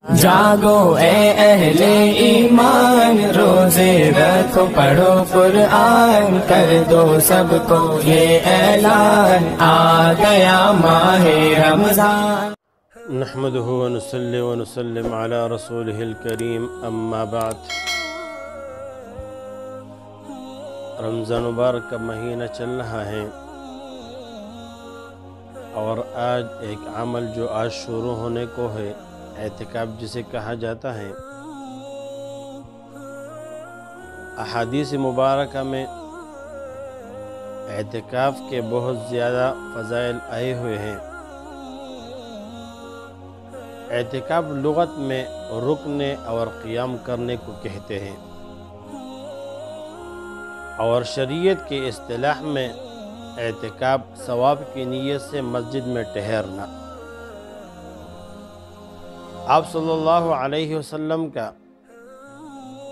جاگو اے اہل ایمان، روزے رکھو پڑھو قرآن، کر دو سب کو یہ اعلان، آ گیا ماہ رمضان۔ نحمده ونصلي ونسلم على رسوله الكريم، اما بعد۔ رمضان مبارک کا مہینہ چل رہا ہے اور آج ایک عمل جو آج شروع ہونے کو ہے، اعتکاف جسے کہا جاتا ہے۔ احادیث مبارکہ میں اعتکاف کے بہت زیادہ فضائل آئے ہوئے ہیں۔ اعتکاف لغت میں رکنے اور قیام کرنے کو کہتے ہیں، اور شریعت کی اصطلاح میں اعتکاف ثواب کی نیت سے مسجد میں ٹھہرنا۔ آپ صلی اللہ علیہ وسلم کا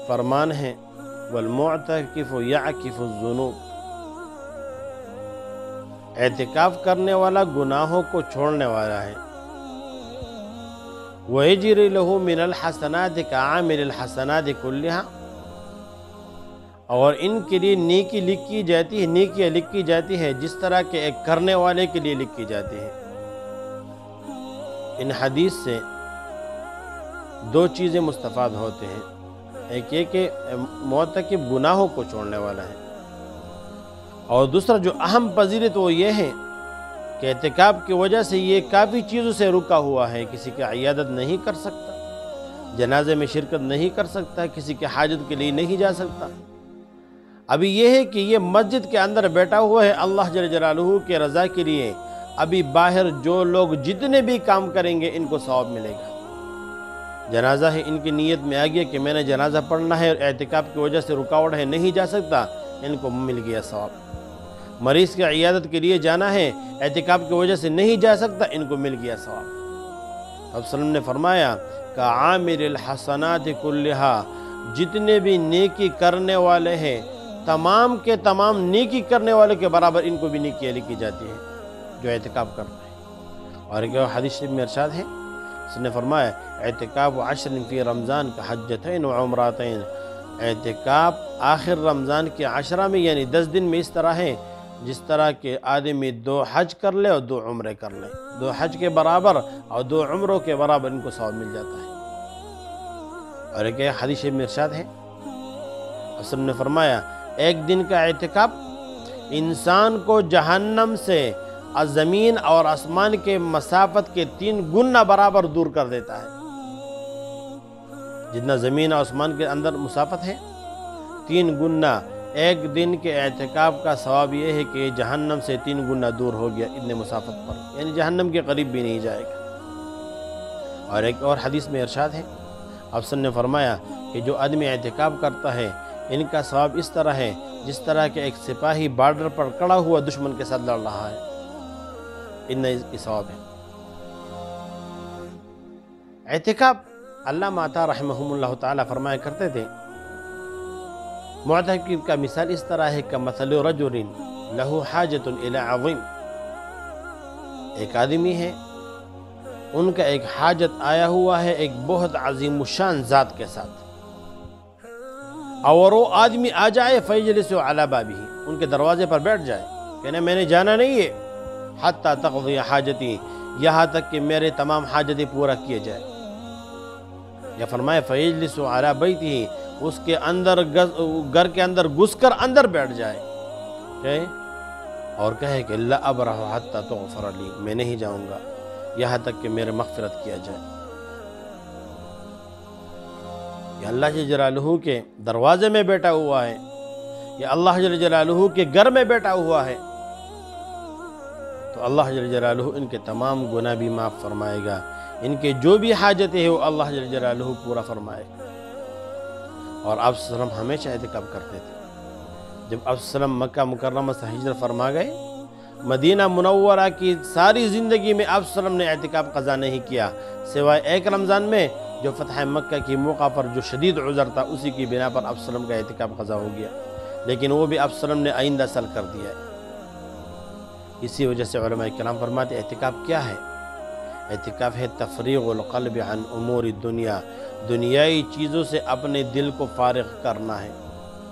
فرمان ہے، والمعتکف یعکف الذنوب، اعتکاف کرنے والا گناہوں کو چھوڑنے والا ہے۔ وَيَجْرِي لَهُ مِنَ الْحَسَنَاتِ كَعَامِلِ الْحَسَنَاتِ كُلِّهَا، اور ان کے لیے نیکی لکھی جاتی ہے، نیکیاں لکھی جاتی ہے جس طرح کہ ایک کرنے والے کے لیے لکھی جاتی ہے۔ ان حدیث سے دو چیزیں مستفاد ہوتے ہیں، ایک یہ کہ معتکف گناہوں کو چھوڑنے والا ہے، اور دوسرا جو اہم فضیلت وہ یہ ہے کہ اعتکاف کی وجہ سے یہ کافی چیزوں سے رکا ہوا ہے۔ کسی کی عیادت نہیں کر سکتا، جنازے میں شرکت نہیں کر سکتا، کسی کی حاجت کے لیے نہیں جا سکتا۔ ابھی یہ ہے کہ یہ مسجد کے اندر بیٹھا ہوا ہے اللہ جل جلالہ کے رضا کے لیے۔ ابھی باہر جو لوگ جتنے بھی کام کریں گے ان کو ثواب ملے گا۔ جنازہ ہے، ان کی نیت میں آ گیا کہ میں نے جنازہ پڑھنا ہے اور اعتکاف کی وجہ سے رکاوٹ ہے، نہیں جا سکتا، ان کو مل گیا ثواب۔ مریض کی عیادت کے لیے جانا ہے، اعتکاف کی وجہ سے نہیں جا سکتا، ان کو مل گیا ثواب۔ اب صلی اللہ علیہ وسلم نے فرمایا کہ عامل الحسنات کلھا، جتنے بھی نیکی کرنے والے ہیں تمام کے تمام نیکی کرنے والے کے برابر ان کو بھی نیکیاں لکھی جاتی ہیں جو اعتکاف کرتا ہے۔ اور ایک حدیث شریف میں ارشاد ہے، اس نے فرمایا اعتکاف عشر فی رمضان کا حجتین و عمراتین، اعتکاف آخر رمضان کے عشرہ میں یعنی 10 دن میں اس طرح ہے جس طرح کہ آدمی 2 حج کر لے اور 2 عمرے کر لے، 2 حج کے برابر اور 2 عمروں کے برابر ان کو ثواب مل جاتا ہے۔ اور ایک حدیث میں ارشاد ہے، رسول نے فرمایا ایک دن کا اعتکاف انسان کو جہنم سے زمین اور آسمان کے مسافت کے 3 گنا برابر دور کر دیتا ہے۔ جتنا زمین اور آسمان کے اندر مسافت ہے 3 گنا، ایک دن کے اعتکاف کا ثواب یہ ہے کہ جہنم سے 3 گنا دور ہو گیا اتنے مسافت پر، یعنی جہنم کے قریب بھی نہیں جائے گا۔ اور ایک اور حدیث میں ارشاد ہے، افسر نے فرمایا کہ جو آدمی اعتکاف کرتا ہے ان کا ثواب اس طرح ہے جس طرح کہ ایک سپاہی بارڈر پر کڑا ہوا دشمن کے ساتھ لڑ رہا ہے، اتنا کی ثواب ہے۔ اعتکاف علامہ عطا رحمہم اللہ تعالیٰ فرمایا کرتے تھے، معتکف کا مثال اس طرح ہے کہ مثل رجل لہ حاجت الی عظیم، ایک آدمی ہے ان کا ایک حاجت آیا ہوا ہے ایک بہت عظیم الشان ذات کے ساتھ، اور وہ آدمی آ جائے فیجلس علی بابہ، ان کے دروازے پر بیٹھ جائے، کہنے میں نے جانا نہیں ہے حتی تقضی حاجتی، یہاں تک کہ میرے تمام حاجتیں پورا کیے جائے۔ یا فرمائے فیجلس علی بیتہ، اس کے اندر گھر کے اندر گھس کر اندر بیٹھ جائے اور کہے کہ لا ابرح حتی تغفر لی، میں نہیں جاؤں گا یہاں تک کہ میرے مغفرت کیا جائے۔ یہ اللہ جل جلالہ کے دروازے میں بیٹھا ہوا ہے، یہ اللہ جل جلالہ کے گھر میں بیٹھا ہوا ہے، تو اللہ جل جلالہ ان کے تمام گناہ بھی معاف فرمائے گا، ان کے جو بھی حاجتیں ہیں وہ اللہ جل جلالہ پورا فرمائے گا۔ اور آپ صلی اللہ علیہ وسلم ہمیشہ اعتکاف کرتے تھے۔ جب آپ صلی اللہ علیہ وسلم مکہ مکرمہ سے ہجرت فرما گئے، مدینہ منورہ کی ساری زندگی میں آپ صلی اللہ علیہ وسلم نے اعتکاف قضا نہیں کیا، سوائے ایک رمضان میں جو فتح مکہ کی موقع پر جو شدید عذر تھا اسی کی بنا پر آپ صلی اللہ علیہ وسلم کا اعتکاف قضا ہو گیا، لیکن وہ بھی آپ صلی اللہ علیہ وسلم نے آئندہ سال کر دیا ہے۔ اسی وجہ سے علماء کرام فرماتے اعتکاف کیا ہے؟ اعتکاف ہے تفریغ القلب عن امور الدنیا، دنیائی چیزوں سے اپنے دل کو فارغ کرنا ہے۔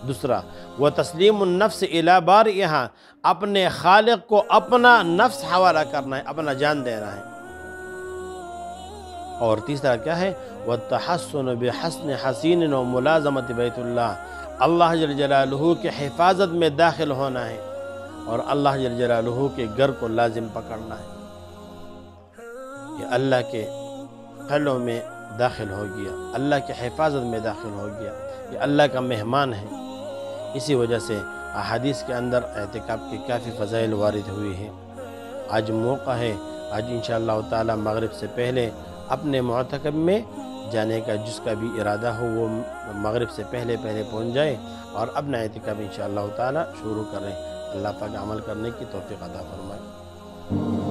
دوسرا وہ تسلیم النفس الی بارئہا، اپنے خالق کو اپنا نفس حوالہ کرنا ہے، اپنا جان دینا ہے۔ اور تیسرا کیا ہے؟ والتحسن بحسن حسین و ملازمت بیت اللہ، اللہ جل جلالہ کے حفاظت میں داخل ہونا ہے اور اللہ جل جلالہ کے گھر کو لازم پکڑنا ہے۔ یہ اللہ کے قلعوں میں داخل ہو گیا، اللہ کے حفاظت میں داخل ہو گیا، یہ اللہ کا مہمان ہے۔ اسی وجہ سے احادیث کے اندر اعتکاف کی کافی فضائل وارد ہوئی ہیں۔ آج موقع ہے، آج انشاءاللہ تعالی مغرب سے پہلے اپنے معتکف میں جانے کا جس کا بھی ارادہ ہو وہ مغرب سے پہلے پہنچ جائے اور اپنا اعتکاف انشاءاللہ تعالی شروع کریں۔ اللہ پاک عمل کرنے کی توفیق عطا فرمائے۔